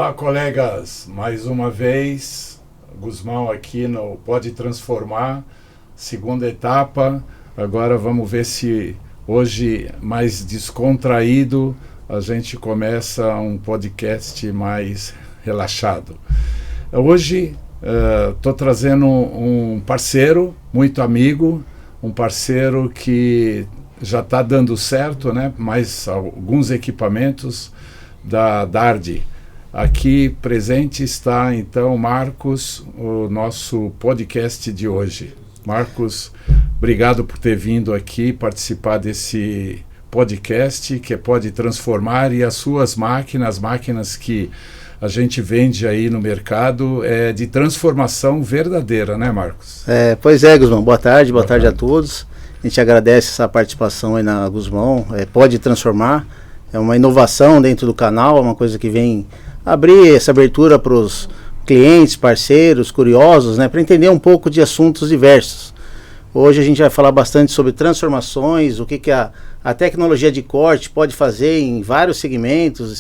Olá, colegas, mais uma vez, Guzmão aqui no Pode Transformar, segunda etapa. Agora vamos ver se hoje, mais descontraído, a gente começa um podcast mais relaxado. Hoje estou trazendo um parceiro, muito amigo, um parceiro que já está dando certo, né? Mais alguns equipamentos da Dardi. Aqui presente está, então, Marcos, o nosso podcast de hoje. Marcos, obrigado por ter vindo aqui participar desse podcast que pode transformar, e as suas máquinas que a gente vende aí no mercado, é de transformação verdadeira, né, Marcos? Pois é, Guzmão. Boa tarde a todos. A gente agradece essa participação aí na Guzmão. Pode Transformar. É uma inovação dentro do canal, é uma coisa que vem abrir essa abertura para os clientes, parceiros, curiosos, né, para entender um pouco de assuntos diversos. Hoje a gente vai falar bastante sobre transformações, o que a tecnologia de corte pode fazer em vários segmentos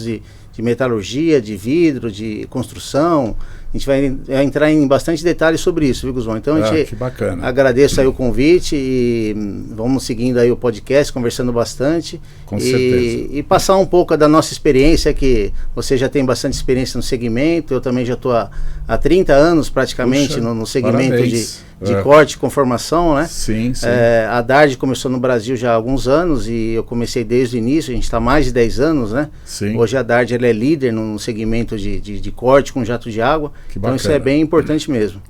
de metalurgia, de vidro, de construção. A gente vai entrar em bastante detalhes sobre isso, viu, Guzmão? Então a gente que bacana. Agradece aí o convite e vamos seguindo aí o podcast, conversando bastante. Com certeza. E passar um pouco da nossa experiência, que você já tem bastante experiência no segmento, eu também já estou há 30 anos praticamente no segmento de corte e conformação, né? Sim. A Dardi começou no Brasil já há alguns anos e eu comecei desde o início, a gente está há mais de 10 anos, né? Sim. Hoje a Dardi ela é líder no segmento de corte com jato de água. Então isso é bem importante mesmo.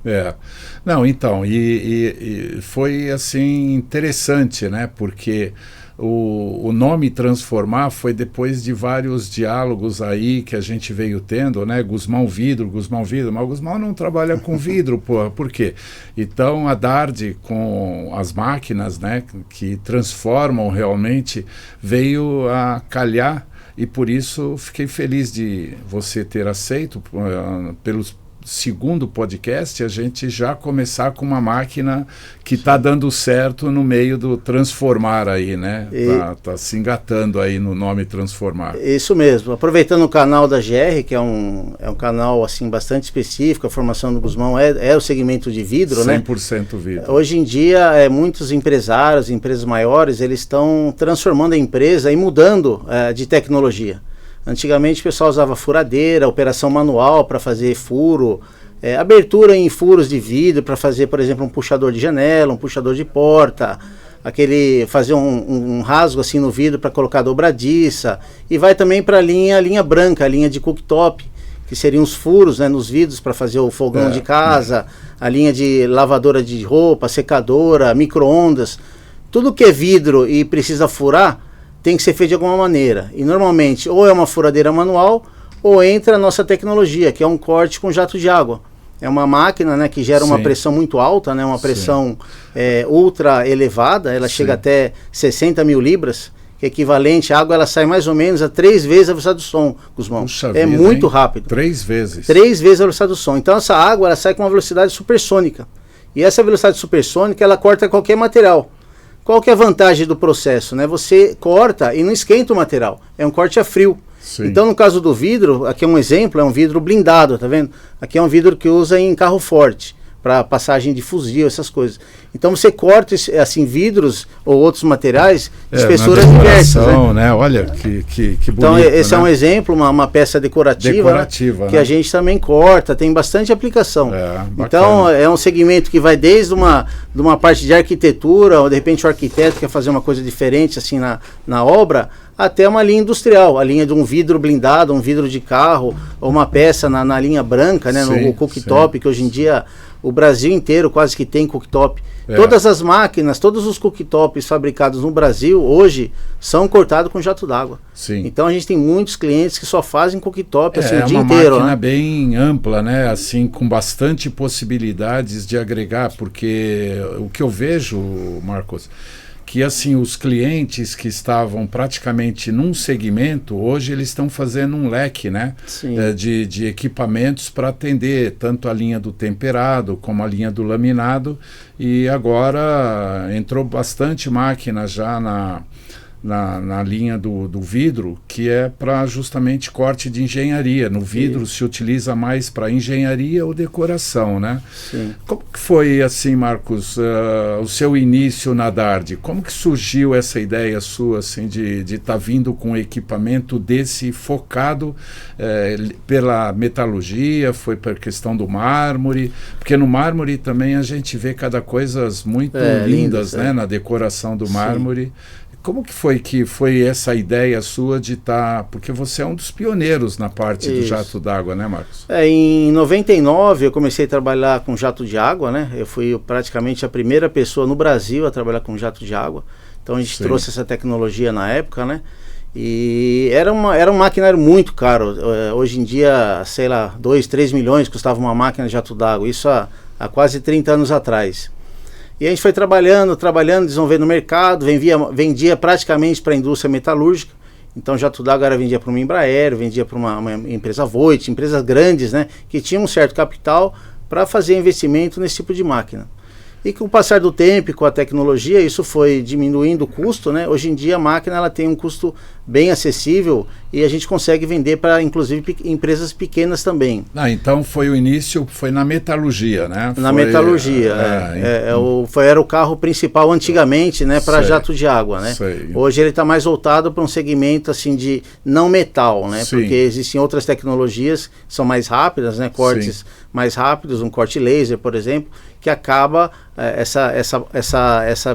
Não, então, e foi assim interessante, né? Porque o nome Transformar foi depois de vários diálogos aí que a gente veio tendo, né? Guzmão Vidro, mas o Guzmão não trabalha com vidro, por quê? Então a Dardi, com as máquinas, né, que transformam realmente, veio a calhar, e por isso fiquei feliz de você ter aceito pelos segundo podcast, a gente já começar com uma máquina que está dando certo no meio do transformar aí, né? Tá se engatando aí no nome Transformar. Isso mesmo. Aproveitando o canal da GR, que é um canal assim bastante específico, a formação do Guzmão é o segmento de vidro, 100% né? 100% vidro. Hoje em dia, muitos empresários, empresas maiores, eles estão transformando a empresa e mudando de tecnologia. Antigamente o pessoal usava furadeira, operação manual para fazer furo, abertura em furos de vidro para fazer, por exemplo, um puxador de janela, um puxador de porta, fazer um rasgo assim no vidro para colocar dobradiça, e vai também para a linha branca, a linha de cooktop, que seriam os furos, né, nos vidros para fazer o fogão de casa, a linha de lavadora de roupa, secadora, micro-ondas, tudo que é vidro e precisa furar, tem que ser feito de alguma maneira. E normalmente ou é uma furadeira manual ou entra a nossa tecnologia, que é um corte com jato de água. É uma máquina, né, que gera uma pressão muito alta, né, uma pressão ultra elevada, ela chega até 60 mil libras, que é equivalente, a água ela sai mais ou menos a 3 vezes a velocidade do som, Guzmão. Muito rápido. 3 vezes? 3 vezes a velocidade do som. Então essa água ela sai com uma velocidade supersônica. E essa velocidade supersônica ela corta qualquer material. Qual que é a vantagem do processo, né? Você corta e não esquenta o material, é um corte a frio. Sim. Então no caso do vidro, aqui é um exemplo, é um vidro blindado, tá vendo? Aqui é um vidro que usa em carro forte, para passagem de fuzil, essas coisas. Então você corta assim vidros ou outros materiais de espessuras diversas, né? Olha que bonito. Então esse né? É um exemplo, uma peça decorativa né? Que a gente também corta, tem bastante aplicação. Então é um segmento que vai desde uma parte de arquitetura, ou de repente o arquiteto quer fazer uma coisa diferente assim na obra, até uma linha industrial, a linha de um vidro blindado, um vidro de carro, ou uma peça na linha branca, né? No cooktop, que hoje em dia o Brasil inteiro quase que tem cooktop. Todas as máquinas, todos os cooktops fabricados no Brasil hoje são cortados com jato d'água. Então a gente tem muitos clientes que só fazem cooktop assim, o dia inteiro. É uma máquina bem ampla, né? Assim, com bastante possibilidades de agregar, porque o que eu vejo, Marcos, que assim os clientes que estavam praticamente num segmento, hoje eles estão fazendo um leque, né, de equipamentos para atender tanto a linha do temperado como a linha do laminado, e agora entrou bastante máquina já na linha do vidro, que é para justamente corte de engenharia. No vidro se utiliza mais para engenharia ou decoração, né? Sim. Como que foi, assim, Marcos, o seu início na Dardi? Como que surgiu essa ideia sua, assim, de estar vindo com um equipamento desse focado pela metalurgia, foi por questão do mármore? Porque no mármore também a gente vê cada coisa muito lindas, né? Na decoração do mármore. Como que foi essa ideia sua de estar... Porque você é um dos pioneiros na parte do jato d'água, né, Marcos? Em 99 eu comecei a trabalhar com jato de água, né? Eu fui praticamente a primeira pessoa no Brasil a trabalhar com jato de água. Então a gente trouxe essa tecnologia na época, né? E era um maquinário muito caro. Hoje em dia, sei lá, 2, 3 milhões custava uma máquina de jato d'água. Isso há quase 30 anos atrás. E a gente foi trabalhando, desenvolvendo o mercado, vendia praticamente para a indústria metalúrgica. Então jato d'água era vendia para uma Embraer, vendia para uma empresa Voith, empresas grandes, né, que tinham um certo capital para fazer investimento nesse tipo de máquina. E com o passar do tempo, com a tecnologia, isso foi diminuindo o custo, né? Hoje em dia a máquina ela tem um custo bem acessível e a gente consegue vender para, inclusive, empresas pequenas também. Então o início foi na metalurgia, né? Na metalurgia, era o carro principal antigamente, né, para jato de água, né? Hoje ele está mais voltado para um segmento assim de não metal, né? Porque existem outras tecnologias que são mais rápidas, né? Cortes mais rápidos, um corte laser, por exemplo, que acaba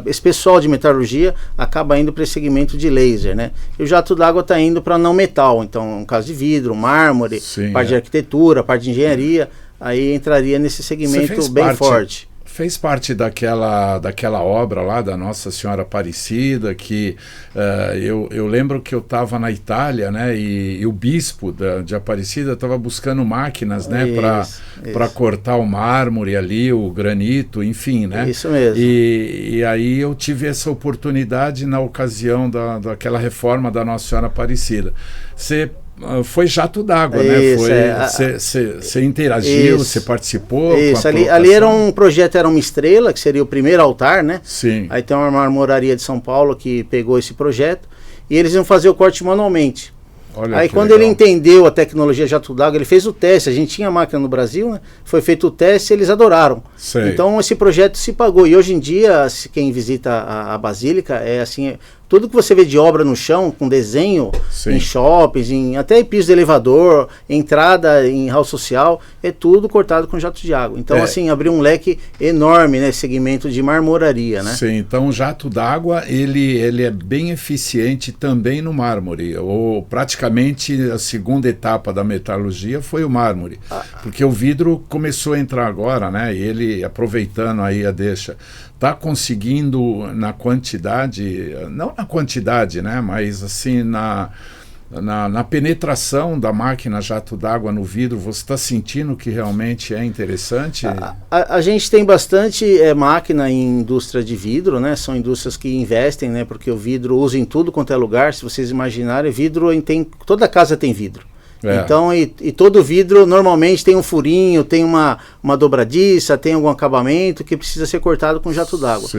esse pessoal de metalurgia acaba indo para esse segmento de laser, né? E o jato d'água está indo para não metal, então um caso de vidro, mármore, parte de arquitetura, parte de engenharia, aí entraria nesse segmento bem forte. Fez parte daquela obra lá da Nossa Senhora Aparecida, que eu lembro que eu estava na Itália, né, e o bispo de Aparecida estava buscando máquinas, né, para cortar o mármore ali, o granito, enfim, né? Isso mesmo. E aí eu tive essa oportunidade na ocasião daquela reforma da Nossa Senhora Aparecida. Foi jato d'água, né? Você interagiu, você participou? Isso, ali era um projeto, era uma estrela, que seria o primeiro altar, né? Sim. Aí tem uma marmoraria de São Paulo que pegou esse projeto e eles iam fazer o corte manualmente. Aí quando ele entendeu a tecnologia jato d'água, ele fez o teste, a gente tinha máquina no Brasil, né? Foi feito o teste e eles adoraram. Então esse projeto se pagou. E hoje em dia, quem visita a Basílica, é assim, tudo que você vê de obra no chão, com desenho, em shoppings, até em piso de elevador, entrada em hall social, é tudo cortado com jato de água. Então, assim, abriu um leque enorme nesse segmento de marmoraria, né? Sim, então o jato d'água, ele é bem eficiente também no mármore, ou praticamente a segunda etapa da metalurgia foi o mármore, porque o vidro começou a entrar agora, né? E ele, aproveitando aí a deixa, está conseguindo na quantidade, não na quantidade, né, mas assim na penetração da máquina jato d'água no vidro, você está sentindo que realmente é interessante? A gente tem bastante máquina em indústria de vidro, né? São indústrias que investem, né? Porque o vidro usa em tudo quanto é lugar. Se vocês imaginarem, toda casa tem vidro. Então, e todo vidro normalmente tem um furinho, tem uma dobradiça, tem algum acabamento que precisa ser cortado com jato d'água.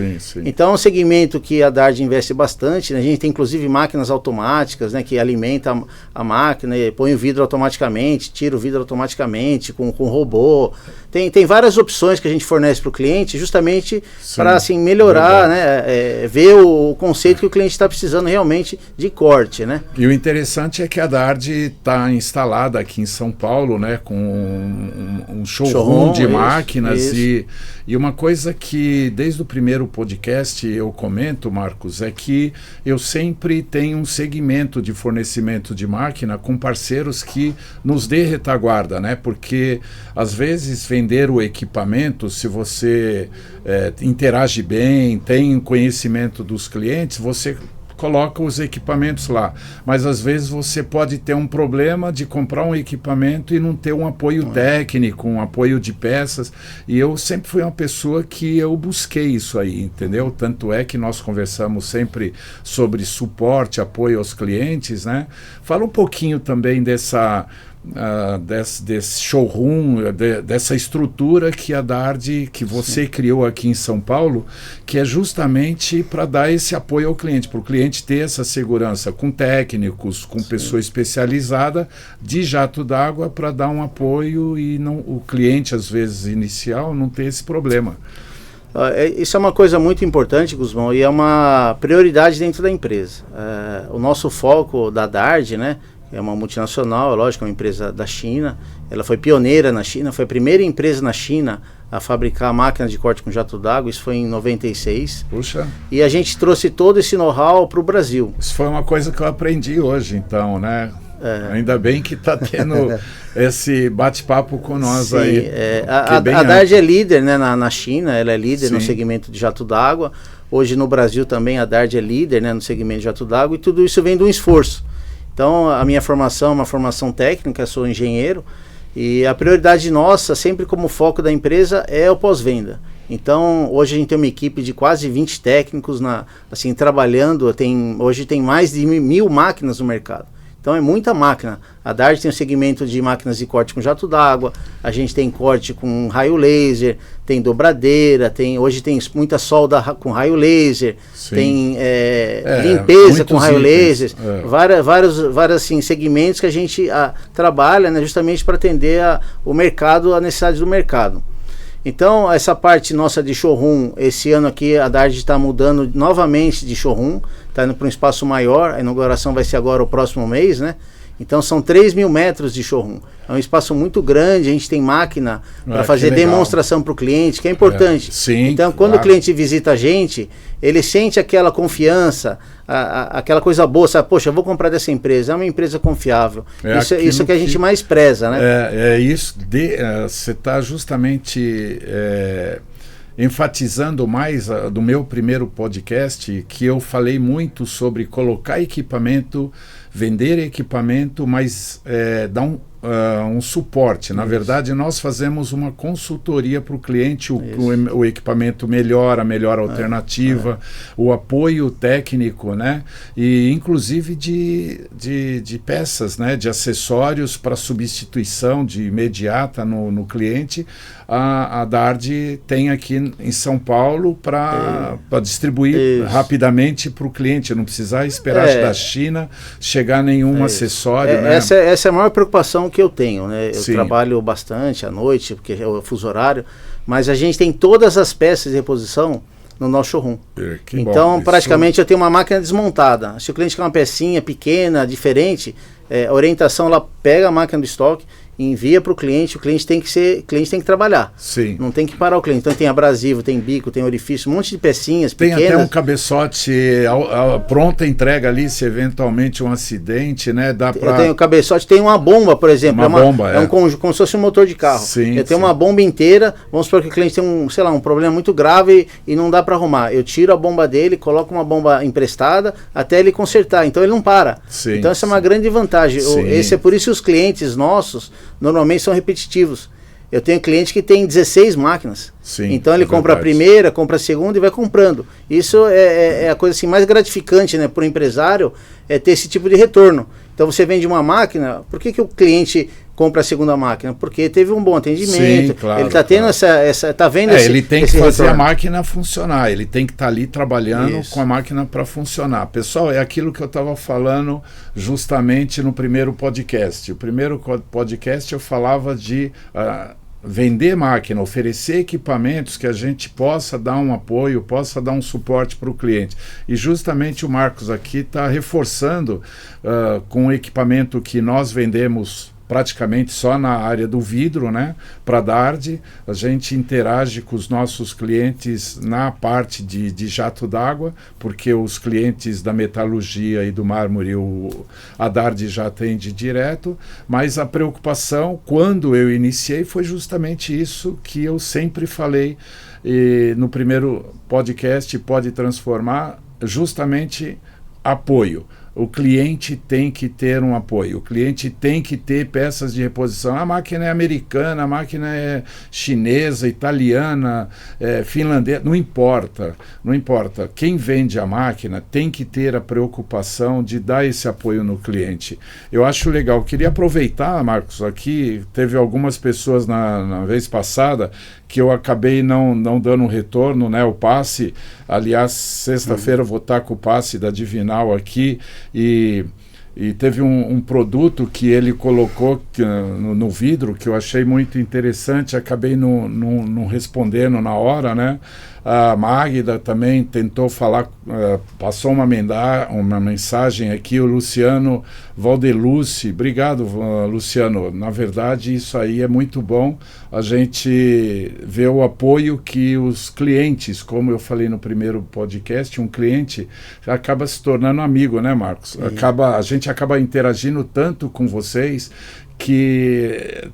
Então é um segmento que a Dardi investe bastante, né? A gente tem inclusive máquinas automáticas, né, que alimenta a máquina, põe o vidro automaticamente, tira o vidro automaticamente com robô. Tem várias opções que a gente fornece para o cliente justamente para assim, melhorar, né, ver o conceito que o cliente está precisando realmente de corte, né? E o interessante é que a Dardi está instalada aqui em São Paulo, né, com um showroom de máquinas. E uma coisa que desde o primeiro podcast eu comento, Marcos, é que eu sempre tenho um segmento de fornecimento de máquina com parceiros que nos dê retaguarda, né? Porque às vezes vender o equipamento, se você interage bem, tem conhecimento dos clientes, você coloca os equipamentos lá, mas às vezes você pode ter um problema de comprar um equipamento e não ter um apoio técnico, um apoio de peças, e eu sempre fui uma pessoa que eu busquei isso aí, entendeu? Tanto é que nós conversamos sempre sobre suporte, apoio aos clientes, né? Fala um pouquinho também dessa desse showroom, dessa estrutura que a Dardi, que você Sim. criou aqui em São Paulo, que é justamente para dar esse apoio ao cliente, para o cliente ter essa segurança com técnicos, com Sim. pessoa especializada de jato d'água para dar um apoio e não, o cliente, às vezes, inicial, não ter esse problema. Isso é uma coisa muito importante, Guzmão, e é uma prioridade dentro da empresa. O nosso foco da Dardi, né, é uma multinacional, é lógico, é uma empresa da China. Ela foi pioneira na China, foi a primeira empresa na China a fabricar máquinas de corte com jato d'água. Isso foi em 96. Puxa. E a gente trouxe todo esse know-how para o Brasil. Isso foi uma coisa que eu aprendi hoje, então, né? Ainda bem que está tendo esse bate-papo com nós. Sim, aí. A Dardi é líder, né, na China, ela é líder Sim. no segmento de jato d'água. Hoje no Brasil também a Dardi é líder, né, no segmento de jato d'água, e tudo isso vem de um esforço. Então, a minha formação é uma formação técnica, sou engenheiro, e a prioridade nossa, sempre como foco da empresa, é o pós-venda. Então, hoje a gente tem uma equipe de quase 20 técnicos assim, trabalhando, hoje tem mais de 1.000 máquinas no mercado. Então é muita máquina. A Dardi tem um segmento de máquinas de corte com jato d'água, a gente tem corte com raio laser, tem dobradeira, hoje tem muita solda com raio laser, Sim. tem limpeza com raio laser, vários assim, segmentos que a gente trabalha, né, justamente para atender o mercado, a necessidade do mercado. Então, essa parte nossa de showroom, esse ano aqui a Dardi está mudando novamente de showroom, está indo para um espaço maior, a inauguração vai ser agora o próximo mês, né? Então são 3.000 metros de showroom. É um espaço muito grande, a gente tem máquina para fazer demonstração para o cliente, que é importante. Sim, então, quando o cliente visita a gente, ele sente aquela confiança, aquela coisa boa, sabe? Poxa, eu vou comprar dessa empresa, é uma empresa confiável. Isso que a gente mais preza, né? Você está justamente enfatizando mais do meu primeiro podcast, que eu falei muito sobre colocar equipamento, vender equipamento, mas dar um suporte. Na verdade, nós fazemos uma consultoria para o cliente, o equipamento melhor, a melhor alternativa, o apoio técnico, né? E inclusive de peças, né? De acessórios para substituição de imediata no cliente. A Dardi tem aqui em São Paulo para distribuir rapidamente para o cliente, não precisar esperar da China chegar nenhum acessório. Né? Essa é a maior preocupação que eu tenho, né? Eu trabalho bastante à noite, porque é o fuso horário, mas a gente tem todas as peças de reposição no nosso showroom. Então, praticamente, eu tenho uma máquina desmontada. Se o cliente quer uma pecinha pequena, diferente, a orientação, ela pega a máquina do estoque, envia para o cliente tem que trabalhar. Sim. Não tem que parar o cliente. Então tem abrasivo, tem bico, tem orifício, um monte de pecinhas pequenas. Tem até um cabeçote, a pronta entrega ali, se eventualmente um acidente, né? Eu tenho o cabeçote, tem uma bomba, por exemplo. Como se fosse um motor de carro. Sim, eu tenho uma bomba inteira, vamos supor que o cliente tem um problema muito grave e não dá para arrumar. Eu tiro a bomba dele, coloco uma bomba emprestada até ele consertar. Então ele não para. Sim, então essa é uma grande vantagem. É por isso que os clientes nossos normalmente são repetitivos. Eu tenho cliente que tem 16 máquinas. Sim, então ele compra a primeira, compra a segunda e vai comprando. Isso é a coisa assim, mais gratificante, né, para o empresário, ter esse tipo de retorno. Então você vende uma máquina, por que o cliente compra a segunda máquina? Porque teve um bom atendimento. Sim, claro, ele está tendo tá vendo ele tem que fazer a máquina funcionar, ele tem que estar ali trabalhando com a máquina para funcionar. Pessoal, é aquilo que eu estava falando justamente no primeiro podcast. O primeiro podcast eu falava de vender máquina, oferecer equipamentos que a gente possa dar um apoio, possa dar um suporte para o cliente. E justamente o Marcos aqui está reforçando com o equipamento que nós vendemos praticamente só na área do vidro, né? Para a Dardi, a gente interage com os nossos clientes na parte de jato d'água, porque os clientes da metalurgia e do mármore, a Dardi já atende direto, mas a preocupação, quando eu iniciei, foi justamente isso que eu sempre falei no primeiro podcast, Pode Transformar, justamente apoio. o cliente tem que ter um apoio, o cliente tem que ter peças de reposição. A máquina é americana, a máquina é chinesa, italiana, finlandesa, não importa. Quem vende a máquina tem que ter a preocupação de dar esse apoio no cliente. Eu acho legal. Queria aproveitar, Marcos, aqui teve algumas pessoas na vez passada que eu acabei não dando um retorno, né? O passe, aliás, sexta-feira eu vou estar com o passe da Divinal aqui e teve um produto que ele colocou no vidro que eu achei muito interessante, acabei não respondendo na hora, né? A Magda também tentou falar, passou uma mensagem aqui, o Luciano Valdelucci. Obrigado, Luciano. Na verdade, isso aí é muito bom. A gente vê o apoio que os clientes, como eu falei no primeiro podcast, um cliente acaba se tornando amigo, né, Marcos? A gente acaba interagindo tanto com vocês que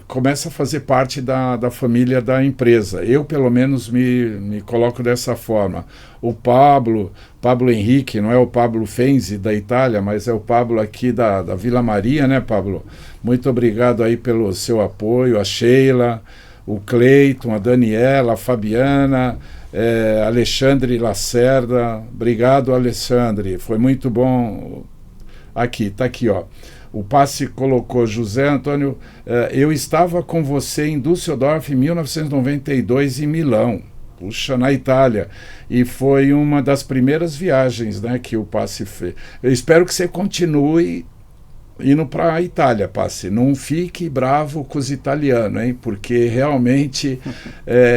começa a fazer parte da família da empresa. Eu, pelo menos, me coloco dessa forma. O Pablo Henrique, não é o Pablo Fenzi da Itália, mas é o Pablo aqui da Vila Maria, né, Pablo? Muito obrigado aí pelo seu apoio, a Sheila, o Cleiton, a Daniela, a Fabiana, Alexandre Lacerda. Obrigado, Alexandre, foi muito bom. Aqui, tá aqui, ó. O passe colocou: José Antônio, eu estava com você em Düsseldorf em 1992 em Milão, puxa, na Itália, e foi uma das primeiras viagens, né, que o passe fez. Eu espero que você continue indo para a Itália, passe. Não fique bravo com os italianos, hein, porque realmente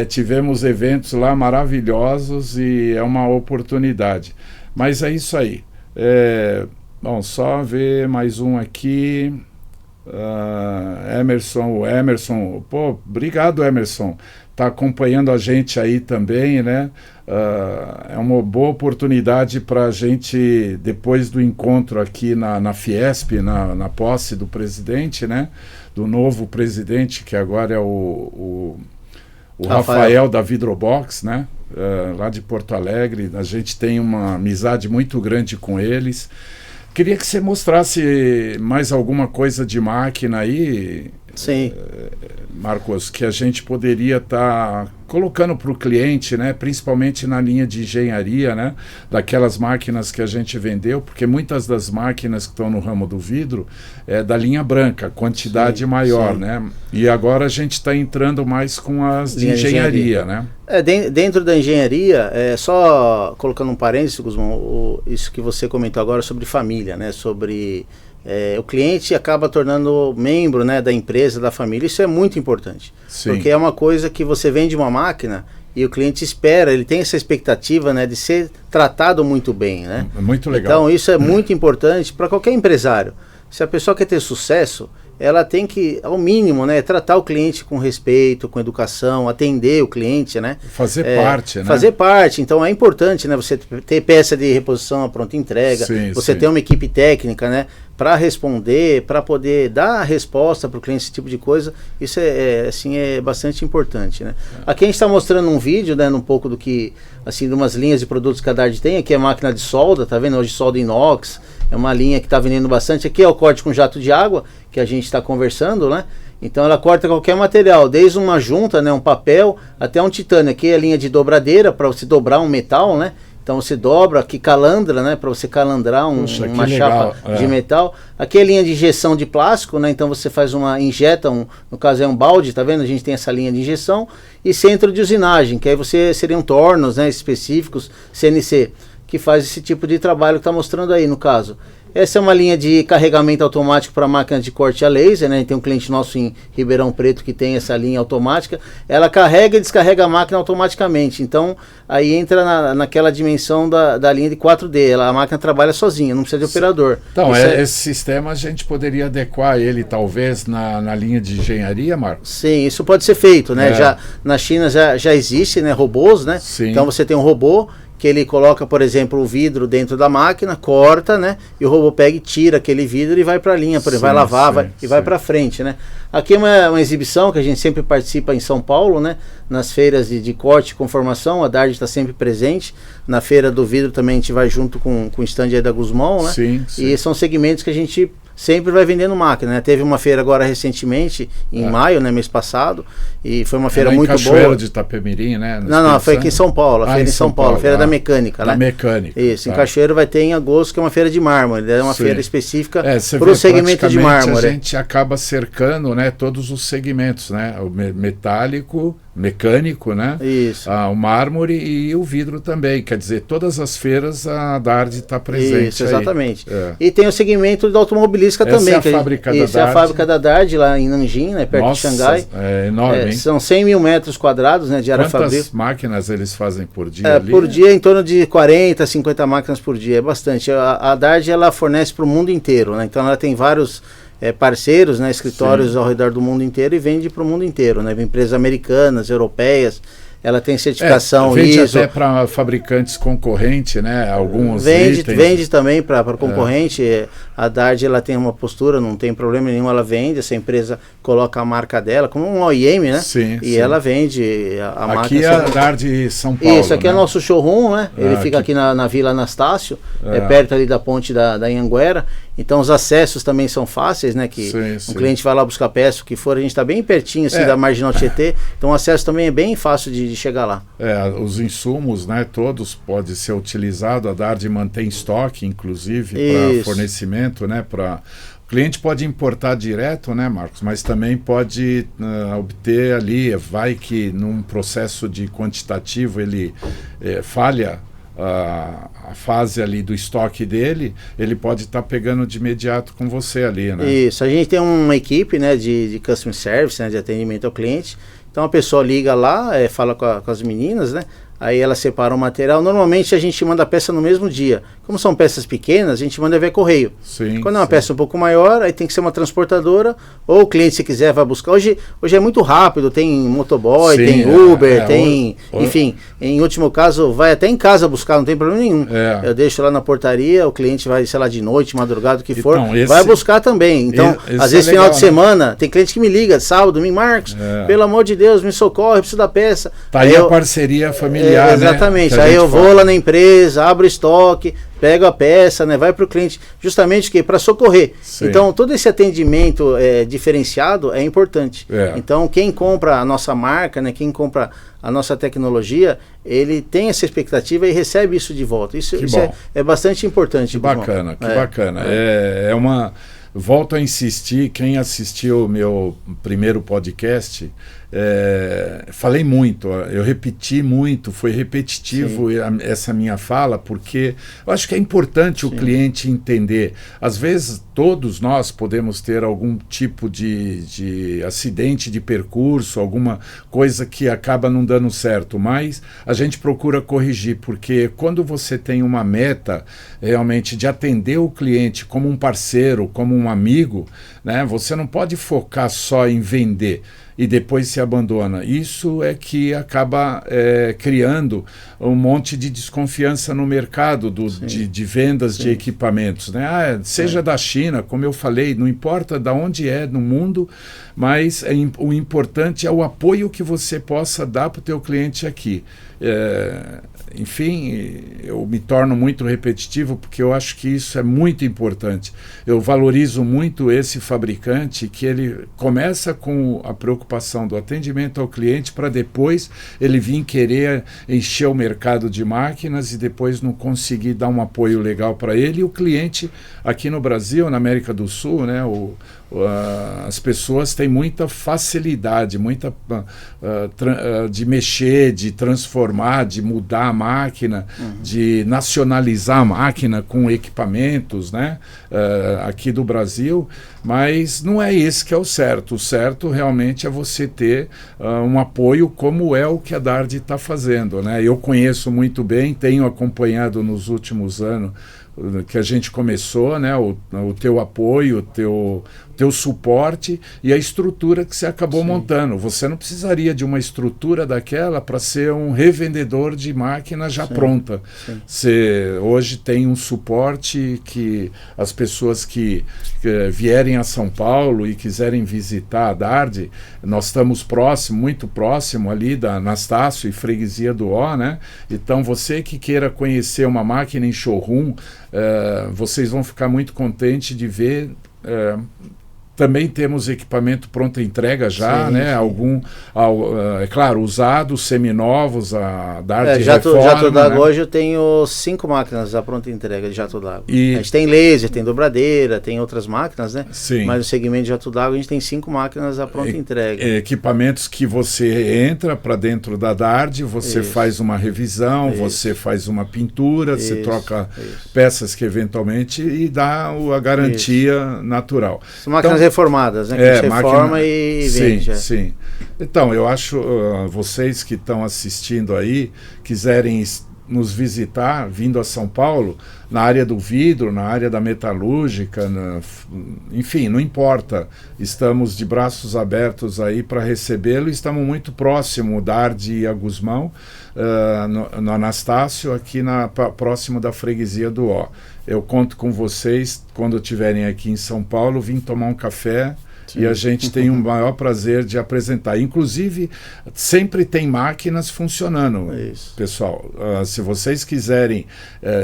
tivemos eventos lá maravilhosos e é uma oportunidade. Mas é isso aí. Bom, só ver mais um aqui. Emerson. Pô, obrigado, Emerson. Está acompanhando a gente aí também, né? É uma boa oportunidade para a gente, depois do encontro aqui na Fiesp, na posse do presidente, né? Do novo presidente, que agora é o Rafael da Vidrobox, né? Lá de Porto Alegre. A gente tem uma amizade muito grande com eles. Queria que você mostrasse mais alguma coisa de máquina aí, sim, Marcos, que a gente poderia estar colocando para o cliente, né, principalmente na linha de engenharia, né, daquelas máquinas que a gente vendeu, porque muitas das máquinas que estão no ramo do vidro é da linha branca, quantidade maior, né, e agora a gente está entrando mais com as de engenharia, né. Dentro da engenharia, só colocando um parênteses, Guzmão, isso que você comentou agora sobre família, né, sobre o cliente acaba tornando membro, né, da empresa, da família. Isso é muito importante. Sim. Porque é uma coisa que você vende uma máquina e o cliente espera, ele tem essa expectativa, né, de ser tratado muito bem, né? Muito legal. Então isso é muito importante para qualquer empresário. Se a pessoa quer ter sucesso, ela tem que, ao mínimo, né, tratar o cliente com respeito, com educação, atender o cliente, né? Fazer parte, né? Fazer parte. Então é importante, né, você ter peça de reposição à pronta entrega, você ter uma equipe técnica, né, para responder, para poder dar a resposta para o cliente, esse tipo de coisa. Isso é bastante importante, né? Aqui a gente está mostrando um vídeo, né, um pouco do que, assim, de umas linhas de produtos que a Dard tem. Aqui é a máquina de solda, tá vendo? Hoje solda inox, é uma linha que está vendendo bastante. Aqui é o corte com jato de água, que a gente está conversando, né? Então ela corta qualquer material, desde uma junta, né, um papel, até um titânio. Aqui é a linha de dobradeira, para você dobrar um metal, né? Então você dobra, aqui calandra, né, para você calandrar uma chapa de metal. Aqui é linha de injeção de plástico, né? Então você injeta no caso é um balde, tá vendo? A gente tem essa linha de injeção e centro de usinagem, que aí seriam tornos, né, específicos, CNC, que faz esse tipo de trabalho que está mostrando aí no caso. Essa é uma linha de carregamento automático para máquinas de corte a laser, né? Tem um cliente nosso em Ribeirão Preto que tem essa linha automática. Ela carrega e descarrega a máquina automaticamente. Então, aí entra naquela dimensão da linha de 4D. A máquina trabalha sozinha, não precisa de operador. Então, esse sistema a gente poderia adequar ele, talvez, na linha de engenharia, Marcos? Sim, isso pode ser feito, né? Já, na China já existe, né, robôs, né? Sim. Então, você tem um robô que ele coloca, por exemplo, o vidro dentro da máquina, corta, né? E o robô pega e tira aquele vidro e vai para a linha, por exemplo, vai lavar e vai para frente, né? Aqui é uma exibição que a gente sempre participa em São Paulo, né? Nas feiras de corte e conformação, a Dard está sempre presente. Na feira do vidro também a gente vai junto com o stand aí da Guzmão, né? Sim. E são segmentos que a gente sempre vai vendendo máquina, né? Teve uma feira agora recentemente, em maio, né? Mês passado, e foi uma feira muito boa. Cachoeiro de Itapemirim, né? Não, foi aqui em São Paulo, a feira em São Paulo, a feira da mecânica, né? Da mecânica. Isso, em Cachoeiro vai ter em agosto, que é uma feira de mármore, é uma feira específica para o segmento de mármore. A gente acaba cercando, né, todos os segmentos, né? O metálico, mecânico, né? Isso. O mármore e o vidro também. Quer dizer, todas as feiras a Dard está presente. Isso, exatamente. E tem o segmento da automobilística também. Essa é a fábrica da Dard. Isso é a fábrica da Dard lá em Nanjing, né, perto de Xangai. É enorme, hein? São 100 mil metros quadrados, né, de área fabril. Quantas máquinas eles fazem por dia ali? Por dia em torno de 40, 50 máquinas por dia, é bastante. A Dard, ela fornece para o mundo inteiro, né? Então ela tem vários parceiros, né, escritórios ao redor do mundo inteiro e vende para o mundo inteiro, né? Empresas americanas, europeias. Ela tem certificação vende ISO. Até para fabricantes concorrentes, né? Alguns vende também para concorrente. A Dard, ela tem uma postura, não tem problema nenhum, ela vende, essa empresa coloca a marca dela, como um OEM, né? Sim, e ela vende a marca. Aqui é a Dard São Paulo. Isso, aqui é nosso showroom, né? Ele fica aqui na Vila Anastácio, perto ali da ponte da Anhanguera. Então os acessos também são fáceis, né? Que o cliente vai lá buscar peça, o que for, a gente está bem pertinho assim, da Marginal Tietê, então o acesso também é bem fácil de chegar lá. Os insumos, né, todos podem ser utilizados, a Dard mantém estoque, inclusive, para fornecimento, né, para... O cliente pode importar direto, né, Marcos, mas também pode obter ali, vai que num processo de quantitativo ele falha a fase ali do estoque dele, ele pode estar pegando de imediato com você ali, né? Isso, a gente tem uma equipe, né, de customer service, né, de atendimento ao cliente. Então a pessoa liga lá, fala com as meninas, né? Aí ela separa o material. Normalmente a gente manda a peça no mesmo dia. Como são peças pequenas, a gente manda via correio. Sim, quando é uma peça um pouco maior, aí tem que ser uma transportadora, ou o cliente, se quiser, vai buscar. Hoje é muito rápido, tem motoboy, tem Uber, enfim, em último caso, vai até em casa buscar, não tem problema nenhum. Eu deixo lá na portaria, o cliente vai, sei lá, de noite, madrugada, o que for, vai buscar também. Então, às vezes, final de semana, tem cliente que me liga, sábado, domingo, Marcos, pelo amor de Deus, me socorre, preciso da peça. Tá aí a parceria familiar. Exatamente, aí eu vou lá na empresa, abro estoque, pego a peça, né, vai para o cliente, justamente para socorrer. Sim. Então todo esse atendimento diferenciado é importante. Então quem compra a nossa marca, né, quem compra a nossa tecnologia, ele tem essa expectativa e recebe isso de volta. Isso é bastante importante. Que bacana, bacana. Volto a insistir, quem assistiu o meu primeiro podcast, falei muito, eu repeti muito, foi repetitivo essa minha fala, porque eu acho que é importante o cliente entender. Às vezes todos nós podemos ter algum tipo de acidente de percurso, alguma coisa que acaba não dando certo, mas a gente procura corrigir, porque quando você tem uma meta realmente de atender o cliente como um parceiro, como um amigo, né, você não pode focar só em vender e depois se abandona. Isso é que acaba criando um monte de desconfiança no mercado de vendas de equipamentos, né? Seja da China, como eu falei, não importa de onde é no mundo, mas o importante é o apoio que você possa dar para o teu cliente aqui. Enfim, eu me torno muito repetitivo porque eu acho que isso é muito importante. Eu valorizo muito esse fabricante, que ele começa com a preocupação do atendimento ao cliente para depois ele vir querer encher o mercado de máquinas e depois não conseguir dar um apoio legal para ele. E o cliente aqui no Brasil, na América do Sul, né, as pessoas têm muita facilidade, de mexer, de transformar, de mudar a máquina, de nacionalizar a máquina com equipamentos, né, aqui do Brasil, mas não é esse que é o certo. O certo realmente é você ter um apoio como é o que a Dard está fazendo, né? Eu conheço muito bem, tenho acompanhado nos últimos anos que a gente começou, né? O teu apoio, o teu suporte e a estrutura que você acabou montando. Você não precisaria de uma estrutura daquela para ser um revendedor de máquina já pronta. Você hoje tem um suporte que as pessoas que vierem a São Paulo e quiserem visitar a Dardi, nós estamos muito próximo ali da Anastácio e Freguesia do Ó, né? Então você que queira conhecer uma máquina em showroom, vocês vão ficar muito contentes de ver. Também temos equipamento pronta entrega já, né? É claro, usados, seminovos, a Dardi Jato d'água, né? Hoje eu tenho 5 máquinas à pronta entrega de jato d'água. A gente tem laser, tem dobradeira, tem outras máquinas, né? Sim. Mas no segmento de jato d'água a gente tem 5 máquinas à pronta entrega. Equipamentos que você entra para dentro da Dardi, você faz uma revisão, você faz uma pintura, você troca peças que eventualmente e dá a garantia natural. São máquinas reformadas, né? Que a gente reforma e vende. Sim. Então, eu acho, vocês que estão assistindo aí, quiserem nos visitar, vindo a São Paulo, na área do vidro, na área da metalúrgica, enfim, não importa. Estamos de braços abertos aí para recebê-lo. Estamos muito próximo da Dardi e a Gusmão, no Anastácio, aqui próximo da Freguesia do Ó. Eu conto com vocês, quando estiverem aqui em São Paulo, vim tomar um café. Sim. E a gente tem o maior prazer de apresentar. Inclusive, sempre tem máquinas funcionando, pessoal. Se vocês quiserem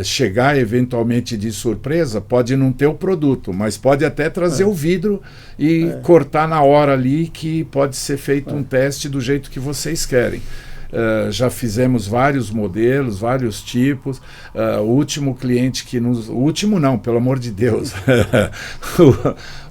chegar eventualmente de surpresa, pode não ter o produto, mas pode até trazer o vidro e cortar na hora ali, que pode ser feito um teste do jeito que vocês querem. Já fizemos vários modelos, vários tipos. O último cliente que o último não, pelo amor de Deus.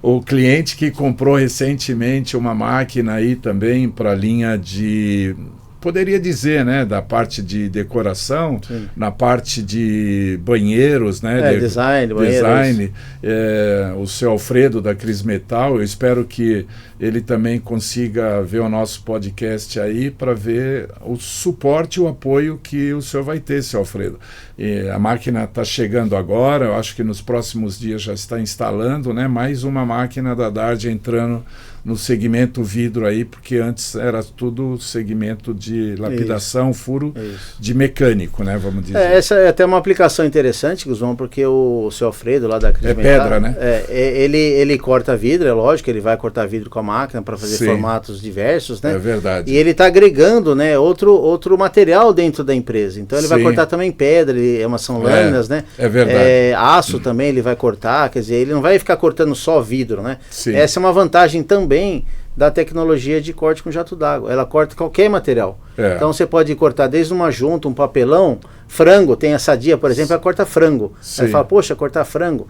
o cliente que comprou recentemente uma máquina aí também para a linha de... Poderia dizer, né, da parte de decoração, na parte de banheiros, né, design, o seu Alfredo da Cris Metal. Eu espero que ele também consiga ver o nosso podcast aí para ver o suporte e o apoio que o senhor vai ter, seu Alfredo. A máquina está chegando agora, eu acho que nos próximos dias já está instalando, né, mais uma máquina da Dardi entrando no segmento vidro aí, porque antes era tudo segmento de lapidação, furo de mecânico, né, vamos dizer. Essa é até uma aplicação interessante, Guzmão, porque o seu Alfredo lá da Cris Metal, pedra, né? Ele corta vidro, é lógico, ele vai cortar vidro com a máquina para fazer formatos diversos, né? É verdade. E ele está agregando, né, outro material dentro da empresa. Então ele vai cortar também pedra, são lâminas, né? É verdade. Aço também ele vai cortar, quer dizer, ele não vai ficar cortando só vidro, né? Sim. Essa é uma vantagem também da tecnologia de corte com jato d'água. Ela corta qualquer material. Então você pode cortar desde uma junta, um papelão, frango, tem a Sadia, por exemplo, ela corta frango. Aí fala, poxa, cortar frango.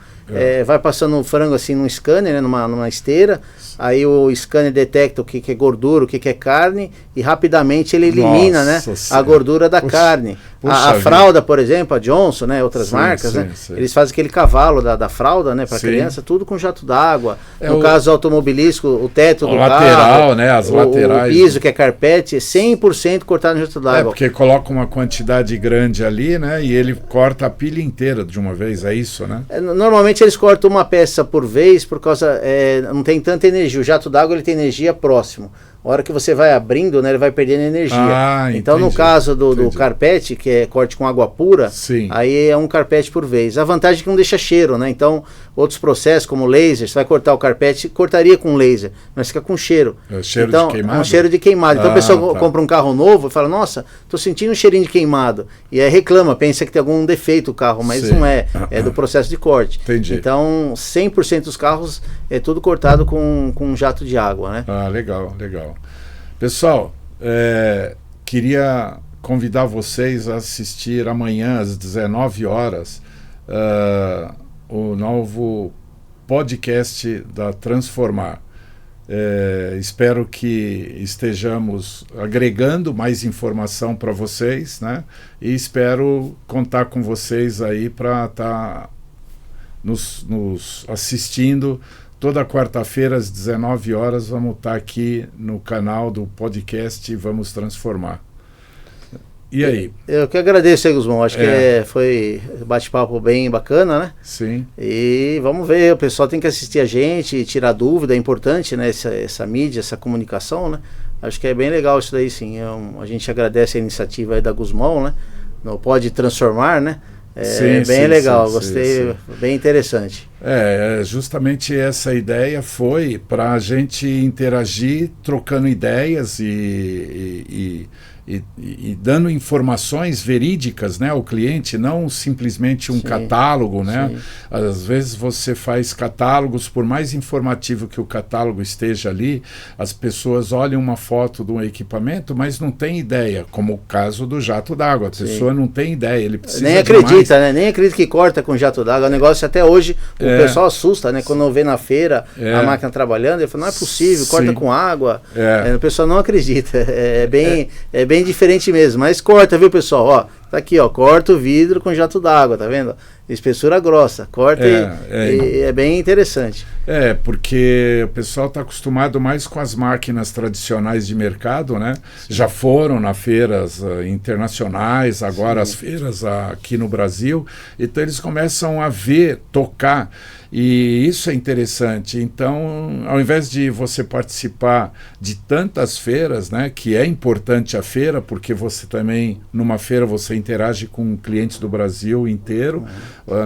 Vai passando o frango assim num scanner, né, numa esteira, aí o scanner detecta o que é gordura, o que é carne, e rapidamente ele elimina, né, a gordura da carne. A fralda, por exemplo, a Johnson, né, outras marcas, né, eles fazem aquele cavalo da fralda, né, para criança, tudo com jato d'água. No caso automobilístico, o teto do lateral, né, as laterais. O piso, que é carpete, é 100% cortado no jato d'água. Porque coloca uma quantidade grande ali, né, e ele corta a pilha inteira de uma vez, é isso, né? Normalmente eles cortam uma peça por vez, por causa, não tem tanta energia. O jato d'água ele tem energia próximo. A hora que você vai abrindo, né, ele vai perdendo energia. Então, no caso do carpete, que é corte com água pura, aí é um carpete por vez. A vantagem é que não deixa cheiro, né? Então, outros processos, como laser, você vai cortar o carpete, cortaria com laser, mas fica com cheiro. Cheiro então, de queimado? É um cheiro de queimado. Então, a pessoa compra um carro novo e fala, nossa, tô sentindo um cheirinho de queimado. E aí reclama, pensa que tem algum defeito o carro, mas não é. É do processo de corte. Entendi. Então, 100% dos carros é tudo cortado com um jato de água, né? Legal. Pessoal, queria convidar vocês a assistir amanhã às 19 horas o novo podcast da Transformar. Espero que estejamos agregando mais informação para vocês, né? E espero contar com vocês aí para estar nos assistindo. Toda quarta-feira, às 19 horas, vamos estar aqui no canal do podcast Vamos Transformar. E aí? Eu que agradeço aí, Guzmão. Acho que foi bate-papo bem bacana, né? Sim. E vamos ver, o pessoal tem que assistir a gente, tirar dúvida, é importante, né? Essa mídia, essa comunicação, né? Acho que é bem legal isso daí, sim. A gente agradece a iniciativa aí da Guzmão, né? No Pode Transformar, né? É bem legal, gostei, bem interessante. Justamente essa ideia foi para a gente interagir, trocando ideias e dando informações verídicas, né, ao cliente, não simplesmente um catálogo, né? Sim. Às vezes você faz catálogos, por mais informativo que o catálogo esteja ali, as pessoas olham uma foto de um equipamento, mas não tem ideia, como o caso do jato d'água. A pessoa não tem ideia, ele precisa nem acredita, né? Nem acredita que corta com jato d'água. O negócio até hoje, o pessoal assusta, né? Quando vê na feira a máquina trabalhando, ele fala, não é possível, corta com água. O pessoal não acredita. É bem diferente mesmo, mas corta, viu, pessoal? Ó, tá aqui, ó, corta o vidro com jato d'água, tá vendo? Espessura grossa, corta e é bem interessante. Porque o pessoal está acostumado mais com as máquinas tradicionais de mercado, né? Sim. Já foram nas feiras internacionais, agora as feiras aqui no Brasil, então eles começam a ver, tocar, e isso é interessante. Então, ao invés de você participar de tantas feiras, né, que é importante a feira, porque você também, numa feira, você interage com clientes do Brasil inteiro,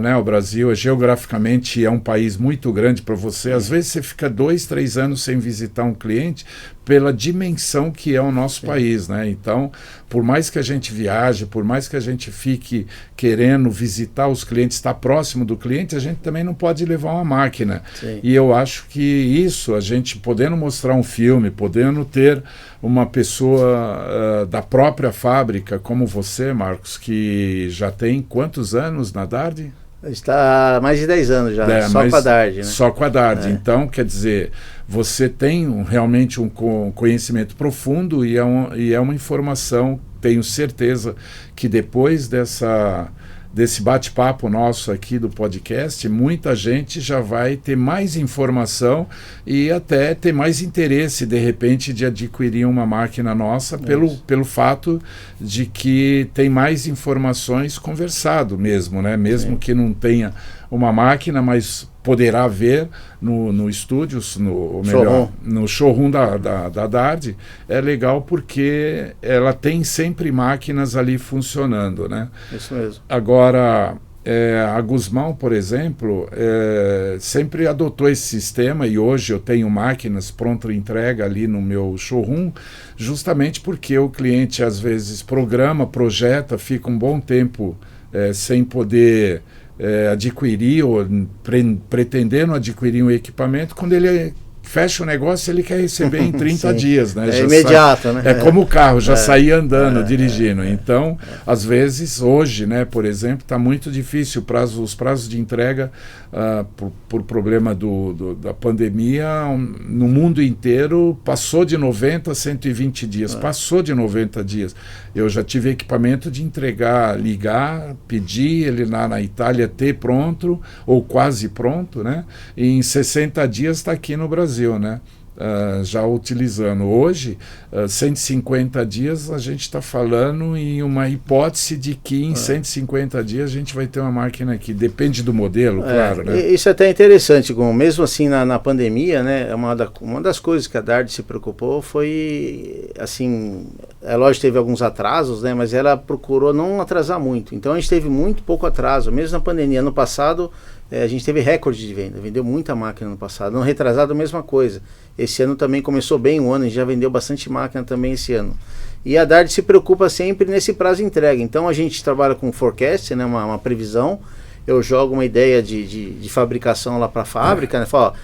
né? O Brasil, geograficamente, é um país muito grande para você. Às vezes você fica 2, 3 anos sem visitar um cliente pela dimensão que é o nosso país, né? Então, por mais que a gente viaje, por mais que a gente fique querendo visitar os clientes, estar próximo do cliente, a gente também não pode levar uma máquina. Sim. E eu acho que isso, a gente podendo mostrar um filme, podendo ter uma pessoa da própria fábrica, como você, Marcos, que já tem quantos anos na Dardi? Está há mais de 10 anos já, só com a Dardi, né? Só com a Dardi. Então, quer dizer, você tem realmente um conhecimento profundo e é uma informação, tenho certeza que depois desse bate-papo nosso aqui do podcast, muita gente já vai ter mais informação e até ter mais interesse, de repente, de adquirir uma máquina nossa pelo fato de que tem mais informações conversado mesmo, né? Mesmo que não tenha uma máquina, mas poderá ver no estúdio, no showroom da Dardi. É legal porque ela tem sempre máquinas ali funcionando, né? Isso mesmo. Agora, a Guzmão, por exemplo, sempre adotou esse sistema e hoje eu tenho máquinas pronta entrega ali no meu showroom, justamente porque o cliente às vezes projeta, fica um bom tempo sem poder adquirir ou pretendendo adquirir um equipamento. Quando ele fecha o negócio, ele quer receber em 30 dias, né? É imediato, né? É como o carro, já sair andando, dirigindo. Então, às vezes, hoje, né, por exemplo, está muito difícil os prazos de entrega por problema da pandemia, no mundo inteiro, passou de 90 a 120 dias. Passou de 90 dias. Eu já tive equipamento de entregar, ligar, pedir ele lá na Itália ter pronto, ou quase pronto, né? E em 60 dias está aqui no Brasil, né? Já utilizando. Hoje, 150 dias, a gente está falando em uma hipótese de que em 150 dias a gente vai ter uma máquina aqui. Depende do modelo, claro. Né? Isso é até interessante, mesmo assim na pandemia, né, uma das coisas que a Dardi se preocupou foi, assim, lógico, teve alguns atrasos, né, mas ela procurou não atrasar muito. Então a gente teve muito pouco atraso, mesmo na pandemia. Ano passado, a gente teve recorde de venda, vendeu muita máquina no passado. No retrasado, a mesma coisa. Esse ano também começou bem o ano, a gente já vendeu bastante máquina também esse ano. E a Dardi se preocupa sempre nesse prazo de entrega. Então a gente trabalha com forecast, né, uma previsão. Eu jogo uma ideia de fabricação lá para a fábrica, né? Falo,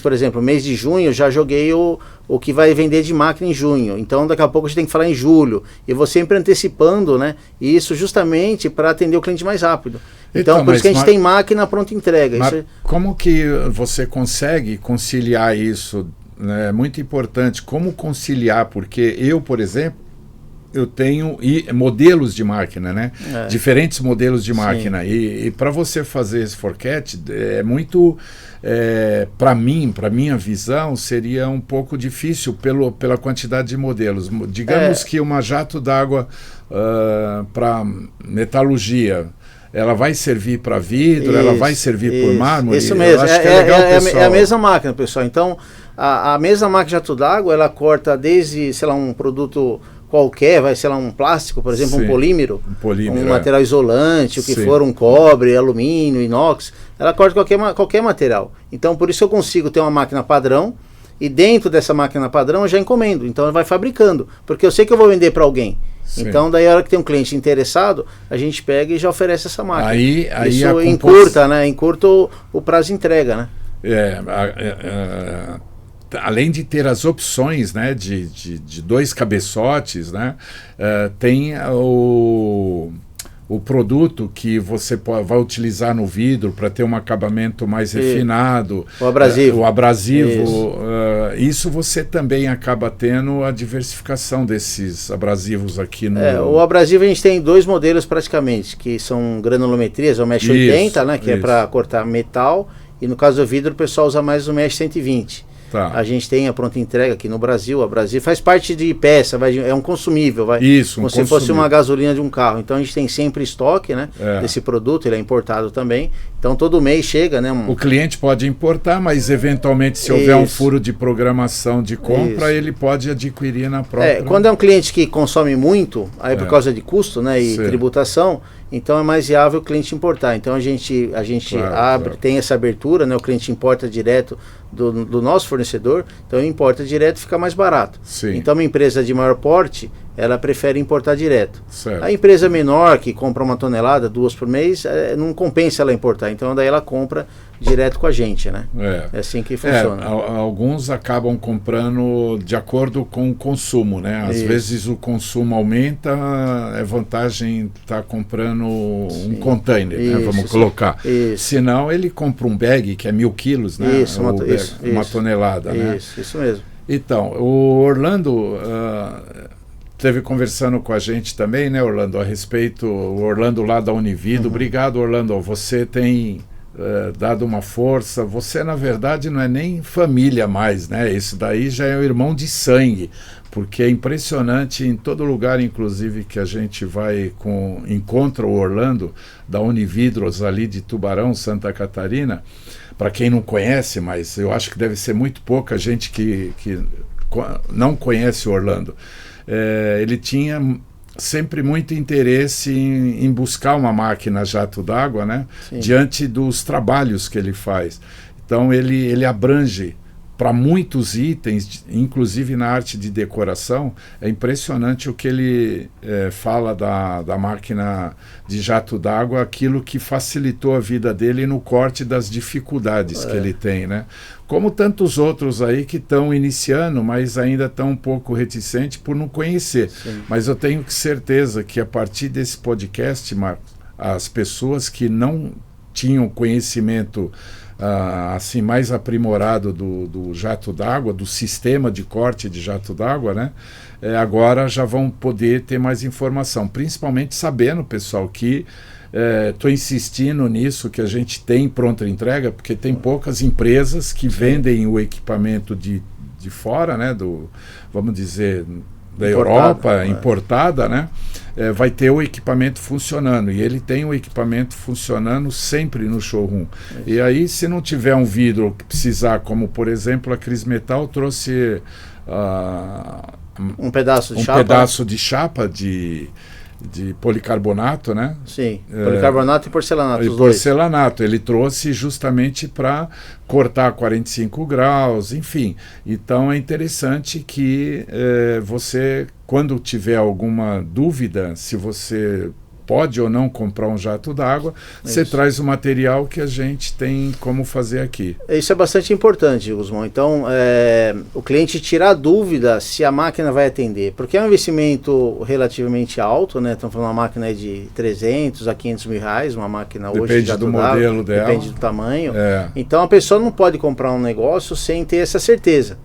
por exemplo, mês de junho eu já joguei o que vai vender de máquina em junho. Então daqui a pouco a gente tem que falar em julho. E vou sempre antecipando, né? E isso justamente para atender o cliente mais rápido. Então por isso que a gente tem máquina pronta entrega. Como que você consegue conciliar isso? É muito importante. Como conciliar? Porque eu, por exemplo, eu tenho modelos de máquina, né? Diferentes modelos de máquina. E para você fazer esse forecast, é muito... para minha visão, seria um pouco difícil pela quantidade de modelos. Digamos que uma jato d'água para metalurgia, ela vai servir para vidro, ela vai servir por mármore? Isso mesmo, acho que é legal, pessoal. É a mesma máquina, pessoal. Então, a mesma máquina jato d'água, ela corta desde, sei lá, um produto qualquer, vai, sei lá, um plástico, por exemplo, Sim, um polímero, um material isolante, o que for, um cobre, alumínio, inox, ela corta qualquer material. Então, por isso eu consigo ter uma máquina padrão, e dentro dessa máquina padrão eu já encomendo, então ela vai fabricando, porque eu sei que eu vou vender para alguém. Sim. Então, daí a hora que tem um cliente interessado, a gente pega e já oferece essa máquina. Aí isso encurta, né? Encurta o prazo de entrega, né? Além de ter as opções, né, de 2 cabeçotes, né, tem o produto que você vai utilizar no vidro para ter um acabamento mais refinado. O abrasivo. O abrasivo. Isso você também acaba tendo a diversificação desses abrasivos aqui no... O abrasivo a gente tem 2 modelos praticamente, que são granulometrias, o mesh 80, né, que é para cortar metal, e no caso do vidro o pessoal usa mais o mesh 120. Tá. A gente tem a pronta entrega aqui no Brasil. A Brasil faz parte de peça, é um consumível, como se fosse uma gasolina de um carro. Então a gente tem sempre estoque, né, desse produto, ele é importado também. Então todo mês chega, né? O cliente pode importar, mas eventualmente se houver um furo de programação de compra, ele pode adquirir na própria. Quando é um cliente que consome muito, aí por causa de custo, né, e tributação, então é mais viável o cliente importar. Então a gente abre, tem essa abertura, né? O cliente importa direto do nosso fornecedor, então ele importa direto e fica mais barato. Sim. Então uma empresa de maior porte, ela prefere importar direto. Certo. A empresa menor, que compra 1 tonelada, 2 por mês, não compensa ela importar. Então daí ela compra direto com a gente, né? É assim que funciona. Alguns acabam comprando de acordo com o consumo, né? Às vezes o consumo aumenta, é vantagem estar comprando um container, né? Vamos colocar. Senão ele compra um bag que é 1.000 quilos, né? Uma tonelada, né? Isso mesmo. Então, o Orlando esteve conversando com a gente também, né, Orlando, a respeito, o Orlando lá da Univido. Obrigado, Orlando, você tem dado uma força. Você, na verdade, não é nem família mais, né? Isso daí já é um irmão de sangue, porque é impressionante em todo lugar, inclusive, que a gente vai encontra o Orlando da Unividros ali de Tubarão, Santa Catarina. Para quem não conhece, mas eu acho que deve ser muito pouca gente que não conhece o Orlando. Ele tinha sempre muito interesse em buscar uma máquina jato d'água, né? Diante dos trabalhos que ele faz. Então ele abrange para muitos itens, inclusive na arte de decoração. É impressionante o que ele fala da máquina de jato d'água, aquilo que facilitou a vida dele no corte das dificuldades que ele tem, né? Como tantos outros aí que estão iniciando, mas ainda estão um pouco reticentes por não conhecer. Sim. Mas eu tenho certeza que a partir desse podcast, Marcos, as pessoas que não tinham conhecimento assim mais aprimorado do jato d'água, do sistema de corte de jato d'água, né? Agora já vão poder ter mais informação, principalmente sabendo, pessoal, que estou insistindo nisso, que a gente tem pronta entrega, porque tem poucas empresas que vendem o equipamento de fora, né? Vamos dizer, da Europa, importada, né? Vai ter o equipamento funcionando, e ele tem o equipamento funcionando sempre no showroom. E aí, se não tiver um vidro que precisar, como por exemplo a Cris Metal trouxe um pedaço de chapa de policarbonato, né? Sim, policarbonato e porcelanato. E porcelanato, ele trouxe justamente para cortar 45 graus, enfim. Então é interessante que você, quando tiver alguma dúvida, se você pode ou não comprar um jato d'água, você traz o material que a gente tem como fazer aqui. Isso é bastante importante, Gusmão. Então, o cliente tirar a dúvida se a máquina vai atender, porque é um investimento relativamente alto, né? Estamos falando de uma máquina de 300 a 500 mil reais, uma máquina hoje depende do modelo dela, depende do tamanho. Então, a pessoa não pode comprar um negócio sem ter essa certeza.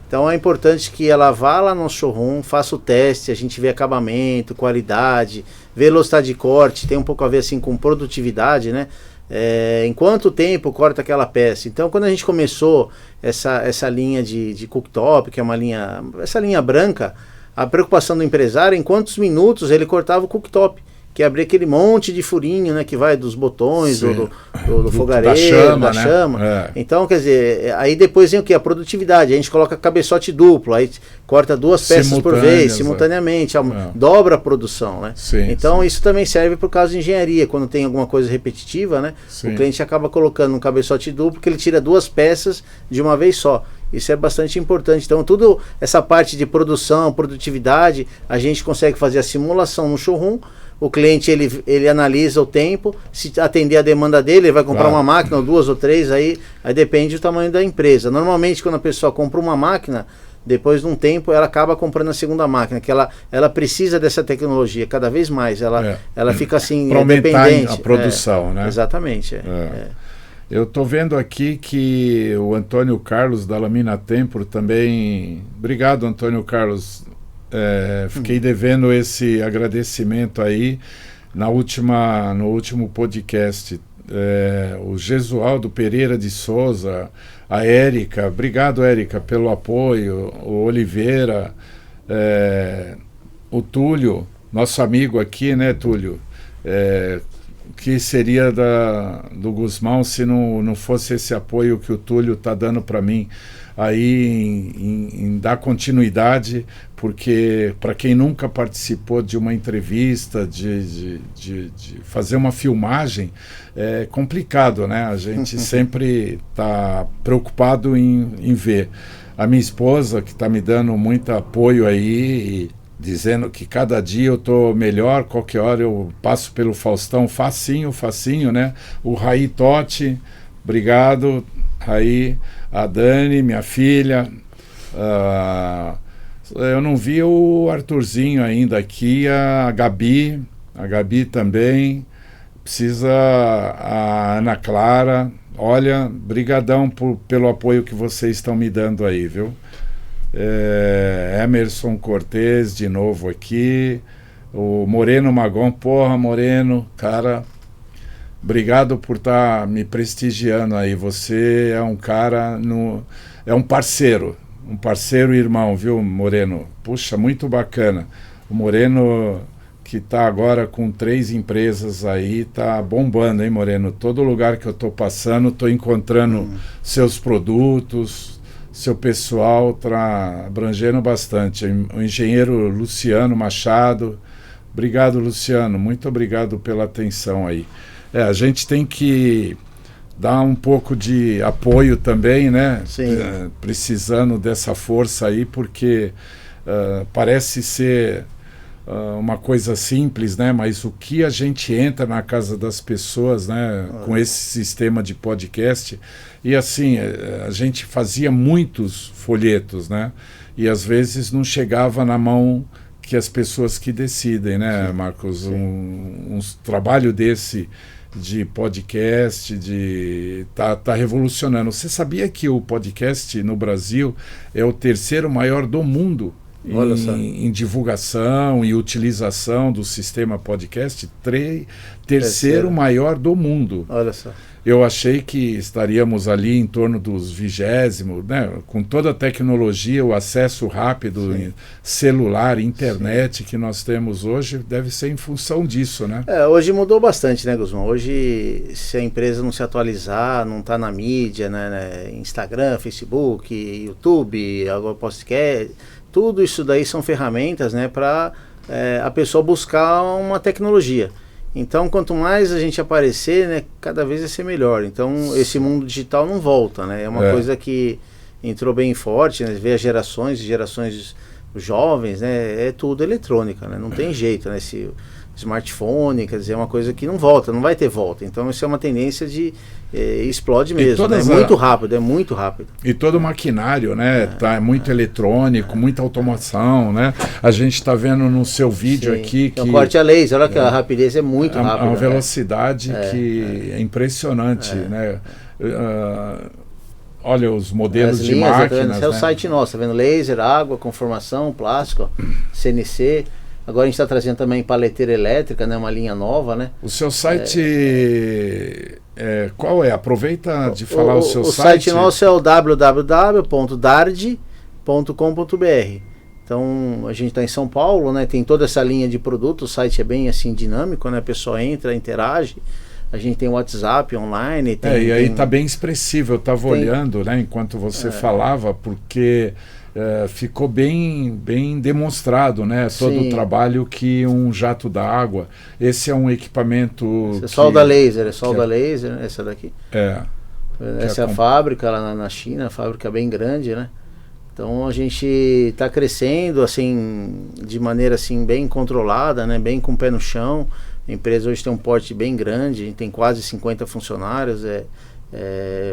Então é importante que ela vá lá no showroom, faça o teste, a gente vê acabamento, qualidade, velocidade de corte, tem um pouco a ver assim com produtividade, né? Em quanto tempo corta aquela peça. Então quando a gente começou essa linha de cooktop, que é essa linha branca, A preocupação do empresário em quantos minutos ele cortava o cooktop, que abria aquele monte de furinho, né, que vai dos botões, do fogareiro, da chama. É. Então, quer dizer, aí depois vem o que? A produtividade. A gente coloca cabeçote duplo, aí corta 2 peças por vez, simultaneamente, dobra a produção, né? Sim, então, isso também serve para o caso de engenharia. Quando tem alguma coisa repetitiva, né? O cliente acaba colocando um cabeçote duplo, que ele tira 2 peças de uma vez só. Isso é bastante importante. Então, tudo essa parte de produção, produtividade, a gente consegue fazer a simulação no showroom. O cliente ele analisa o tempo, se atender a demanda dele, ele vai comprar uma máquina, ou 2 ou 3, aí depende do tamanho da empresa. Normalmente, quando a pessoa compra uma máquina, depois de um tempo ela acaba comprando a segunda máquina, que ela precisa dessa tecnologia cada vez mais, ela fica assim, para aumentar a produção, né? Exatamente. Eu estou vendo aqui que o Antônio Carlos da Lamina Tempur também... Obrigado, Antônio Carlos. Fiquei devendo esse agradecimento aí no último podcast. O Gesualdo Pereira de Souza, a Érica, obrigado, Érica, pelo apoio, o Oliveira, o Túlio, nosso amigo aqui, né, Túlio? Que seria do Gusmão se não fosse esse apoio que o Túlio está dando para mim aí em dar continuidade, porque para quem nunca participou de uma entrevista, de fazer uma filmagem, é complicado, né? A gente sempre está preocupado em ver. A minha esposa, que está me dando muito apoio aí, dizendo que cada dia eu estou melhor, qualquer hora eu passo pelo Faustão, facinho, né? O Raí Totti, obrigado, Raí. A Dani, minha filha, eu não vi o Arthurzinho ainda aqui, a Gabi também, a Ana Clara, olha, brigadão pelo apoio que vocês estão me dando aí, viu? Emerson Cortez de novo aqui, o Moreno Magon, porra, Moreno, cara... Obrigado por estar me prestigiando aí. Você é um cara, é um parceiro irmão, viu, Moreno? Puxa, muito bacana. O Moreno, que está agora com 3 empresas aí, tá bombando, hein, Moreno? Todo lugar que eu estou passando, estou encontrando seus produtos, seu pessoal está abrangendo bastante. O engenheiro Luciano Machado. Obrigado, Luciano. Muito obrigado pela atenção aí. A gente tem que dar um pouco de apoio também, né? Sim. Precisando dessa força aí, porque parece ser uma coisa simples, né? Mas o que a gente entra na casa das pessoas, né? Com esse sistema de podcast, e assim, a gente fazia muitos folhetos, né? E às vezes não chegava na mão que as pessoas que decidem, né, Marcos? Um trabalho desse de podcast, tá revolucionando. Você sabia que o podcast no Brasil é o 3º maior do mundo em divulgação e utilização do sistema podcast? Terceiro maior do mundo. Olha só. Eu achei que estaríamos ali em torno dos 20º, né? Com toda a tecnologia, o acesso rápido, celular, internet que nós temos hoje, deve ser em função disso, né? Hoje mudou bastante, né, Gusmão? Hoje, se a empresa não se atualizar, não está na mídia, né, Instagram, Facebook, YouTube, agora podcast, tudo isso daí são ferramentas, né, para a pessoa buscar uma tecnologia. Então, quanto mais a gente aparecer, né, cada vez vai ser melhor. Então, esse mundo digital não volta, né? É uma coisa que entrou bem forte, né? Vê as gerações jovens, né? É tudo eletrônica, né? Não tem jeito, né? Esse smartphone, quer dizer, é uma coisa que não volta, não vai ter volta. Então, isso é uma tendência de explode mesmo, né? É muito rápido. E todo o maquinário, né? Tá muito eletrônico, muita automação, né? A gente está vendo no seu vídeo aqui que... O corte a laser, olha que a rapidez é muito rápida. Uma velocidade que é impressionante, né? Olha os modelos de máquinas, esse é o site nosso, tá vendo? Laser, água, conformação, plástico, ó, CNC... Agora a gente está trazendo também paleteira elétrica, né? Uma linha nova, né? O seu site, qual é? Aproveita de falar o seu site. O site nosso é o www.dard.com.br. Então a gente está em São Paulo, né? Tem toda essa linha de produtos, o site é bem assim dinâmico, né? A pessoa entra, interage. A gente tem o WhatsApp online. E aí está bem expressivo, eu estava olhando, né, enquanto você falava, porque ficou bem demonstrado, né, todo o trabalho que um jato d'água, esse é um equipamento... Esse é solda laser, laser, essa daqui. Essa é a fábrica lá na China, a fábrica bem grande, né? Então a gente está crescendo assim de maneira assim bem controlada, né, bem com o pé no chão. A empresa hoje tem um porte bem grande, a gente tem quase 50 funcionários,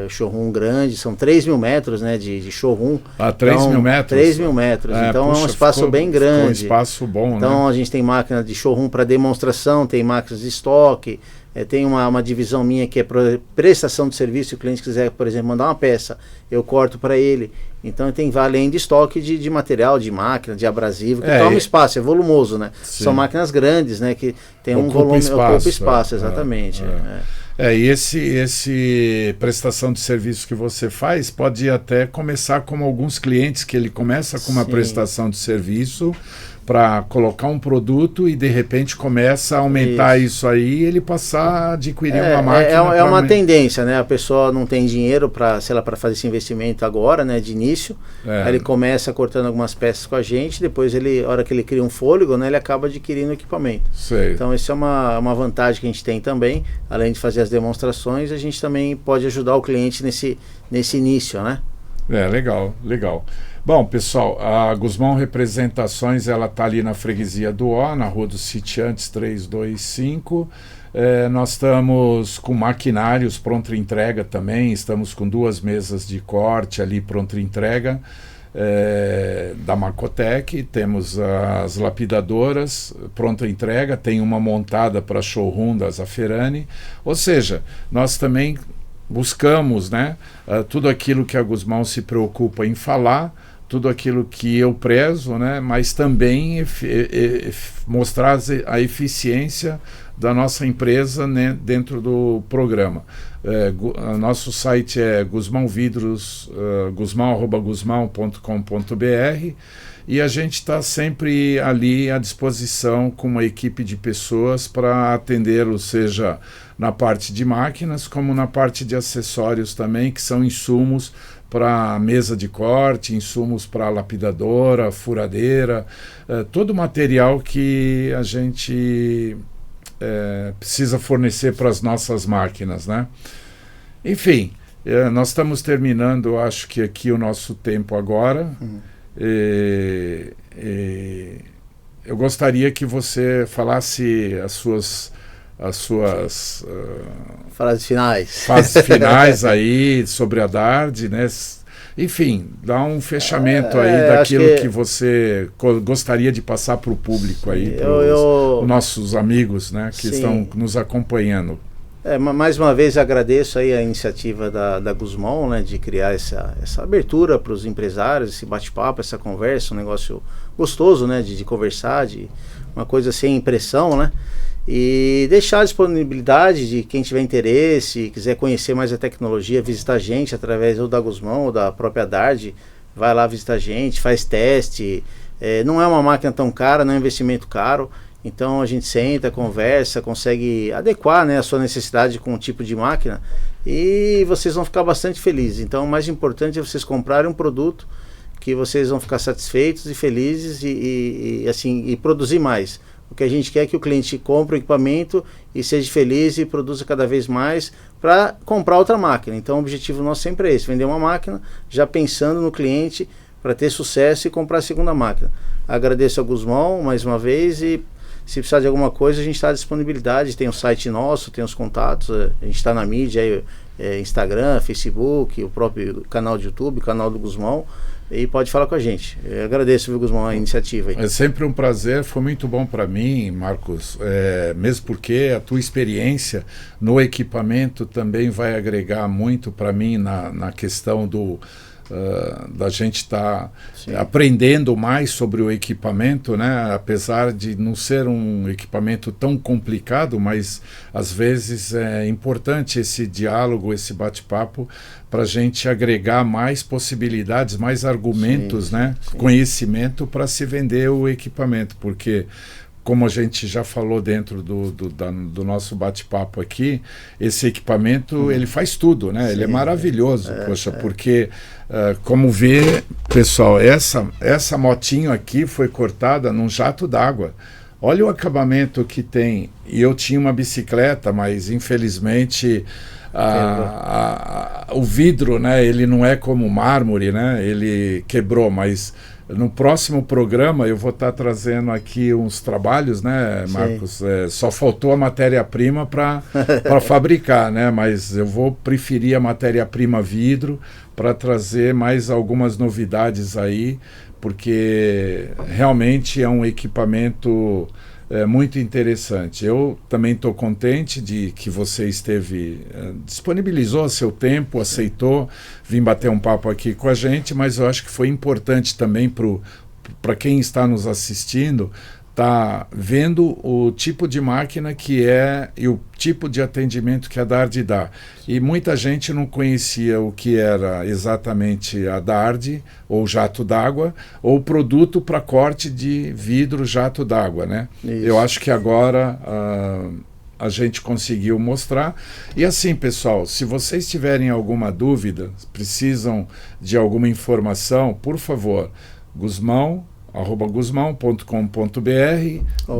showroom grande, são 3.000 metros, né, de showroom. 3.000 metros? 3.000 metros, então é um espaço bem grande. Um espaço bom, então, né? A gente tem máquina de showroom para demonstração, tem máquinas de estoque, tem uma divisão minha que é prestação de serviço. Se o cliente quiser, por exemplo, mandar uma peça, eu corto para ele. Então tem além de estoque de material, de máquina, de abrasivo, que toma espaço, é volumoso, né? Sim. São máquinas grandes, né? Que tem um volume, ocupa espaço, exatamente. E esse prestação de serviço que você faz pode até começar como alguns clientes, que ele começa com uma prestação de serviço para colocar um produto e de repente começa a aumentar isso aí e ele passar a adquirir uma máquina. É uma tendência, né? A pessoa não tem dinheiro para fazer esse investimento agora, né? De início. Aí ele começa cortando algumas peças com a gente, depois a hora que ele cria um fôlego, né? Ele acaba adquirindo equipamento. Sei. Então isso é uma vantagem que a gente tem também. Além de fazer as demonstrações, a gente também pode ajudar o cliente nesse início, né? Legal. Bom, pessoal, a Guzmão Representações, ela está ali na freguesia do Ó, na Rua dos Sitiantes 325. Nós estamos com maquinários pronta entrega também, estamos com 2 mesas de corte ali pronta entrega da Macotec, temos as lapidadoras pronta entrega, tem uma montada para showroom da Zafferani, ou seja, nós também buscamos, né, tudo aquilo que a Guzmão se preocupa em falar, tudo aquilo que eu prezo, né, mas também mostrar a eficiência da nossa empresa, né, dentro do programa. Nosso site é guzmãovidros, guzmão@guzmão.com.br, e a gente está sempre ali à disposição com uma equipe de pessoas para atendê-lo, seja na parte de máquinas como na parte de acessórios também, que são insumos para mesa de corte, insumos para lapidadora, furadeira, todo o material que a gente precisa fornecer para as nossas máquinas, né? Enfim, nós estamos terminando, acho que aqui o nosso tempo agora. Eu gostaria que você falasse as suas frases finais aí sobre a Dard, né? Enfim, dá um fechamento aí daquilo que você gostaria de passar para o público aí, para os nossos amigos, né, que estão nos acompanhando. Mais uma vez agradeço aí a iniciativa da Guzmão, né, de criar essa abertura para os empresários, esse bate-papo, essa conversa, um negócio gostoso, né, de conversar, de uma coisa sem pressão, né? E deixar a disponibilidade de quem tiver interesse, quiser conhecer mais a tecnologia, visitar a gente através ou da Guzmão ou da própria Dard, vai lá visitar a gente, faz teste. Não é uma máquina tão cara, não é um investimento caro, então a gente senta, conversa, consegue adequar, né, a sua necessidade com o tipo de máquina e vocês vão ficar bastante felizes. Então o mais importante é vocês comprarem um produto que vocês vão ficar satisfeitos e felizes e produzir mais. O que a gente quer é que o cliente compre o equipamento e seja feliz e produza cada vez mais para comprar outra máquina. Então o objetivo nosso sempre é esse, vender uma máquina já pensando no cliente para ter sucesso e comprar a segunda máquina. Agradeço a Guzmão mais uma vez e se precisar de alguma coisa a gente está à disponibilidade, tem o site nosso, tem os contatos, a gente está na mídia, Instagram, Facebook, o próprio canal de YouTube, o canal do Guzmão. E pode falar com a gente. Eu agradeço, viu, Guzmão, a iniciativa aí. É sempre um prazer, foi muito bom para mim, Marcos, mesmo porque a tua experiência no equipamento também vai agregar muito para mim na questão da gente estar aprendendo mais sobre o equipamento, né? Apesar de não ser um equipamento tão complicado, mas às vezes é importante esse diálogo, esse bate-papo, para a gente agregar mais possibilidades, mais argumentos, né? Conhecimento para se vender o equipamento, porque como a gente já falou dentro do nosso bate-papo aqui, esse equipamento ele faz tudo, né? Ele é maravilhoso, porque como vê, pessoal, essa motinho aqui foi cortada num jato d'água. Olha o acabamento que tem. E eu tinha uma bicicleta, mas infelizmente o vidro, né? Ele não é como mármore, né? Ele quebrou, mas no próximo programa eu vou estar trazendo aqui uns trabalhos, né, Marcos? Só faltou a matéria-prima para fabricar, né? Mas eu vou preferir a matéria-prima vidro para trazer mais algumas novidades aí, porque realmente é um equipamento muito interessante. Eu também estou contente de que você disponibilizou seu tempo, aceitou vir bater um papo aqui com a gente, mas eu acho que foi importante também para quem está nos assistindo, tá vendo o tipo de máquina que é e o tipo de atendimento que a Dardi dá. E muita gente não conhecia o que era exatamente a Dardi, ou jato d'água, ou produto para corte de vidro jato d'água, né? Eu acho que agora a gente conseguiu mostrar. E assim, pessoal, se vocês tiverem alguma dúvida, precisam de alguma informação, por favor, gusmão.com.br,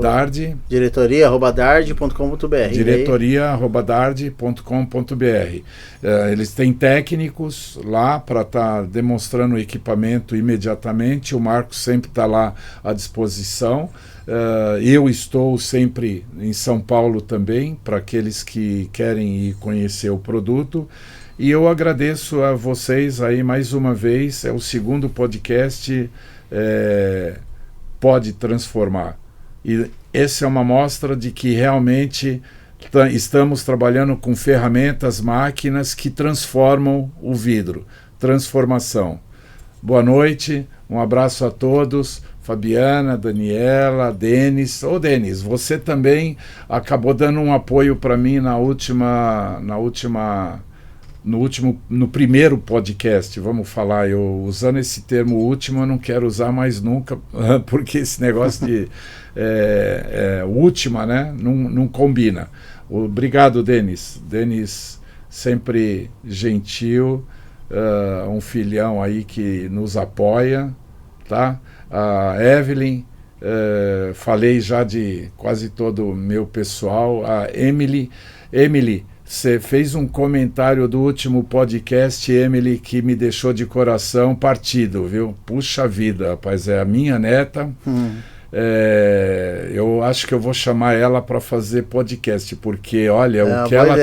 Dardi. Diretoria@dardi.com.br. Diretoria@dardi.com.br. Eles têm técnicos lá para estar demonstrando o equipamento imediatamente. O Marcos sempre está lá à disposição. Eu estou sempre em São Paulo também, para aqueles que querem ir conhecer o produto. E eu agradeço a vocês aí mais uma vez. É o segundo podcast Pode Transformar. E essa é uma mostra de que realmente estamos trabalhando com ferramentas, máquinas que transformam o vidro. Transformação. Boa noite, um abraço a todos. Fabiana, Daniela, Denis. Ô Denis, você também acabou dando um apoio para mim no primeiro podcast, vamos falar. Eu usando esse termo último, eu não quero usar mais nunca, porque esse negócio de última, né, não combina. Obrigado, Denis. Denis sempre gentil, um filhão aí que nos apoia, tá? A Evelyn, falei já de quase todo o meu pessoal. A Emily, você fez um comentário do último podcast, Emily, que me deixou de coração partido, viu? Puxa vida, rapaz, é a minha neta. Eu acho que eu vou chamar ela para fazer podcast, porque, olha, o que ela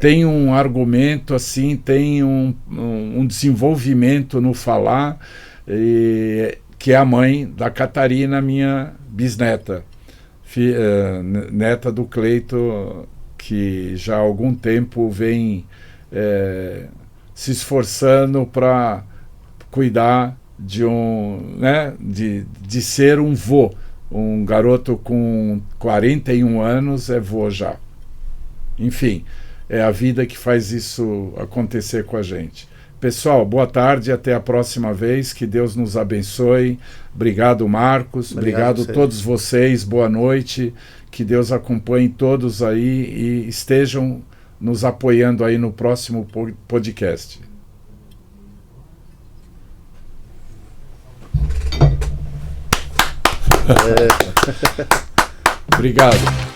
tem um argumento, assim, tem um desenvolvimento no falar, que é a mãe da Catarina, minha bisneta, neta do Cleito, que já há algum tempo vem se esforçando para cuidar de ser um vô. Um garoto com 41 anos é vô já. Enfim, é a vida que faz isso acontecer com a gente. Pessoal, boa tarde, até a próxima vez, que Deus nos abençoe. Obrigado, Marcos, obrigado a todos vocês, boa noite, que Deus acompanhe todos aí e estejam nos apoiando aí no próximo podcast. Obrigado.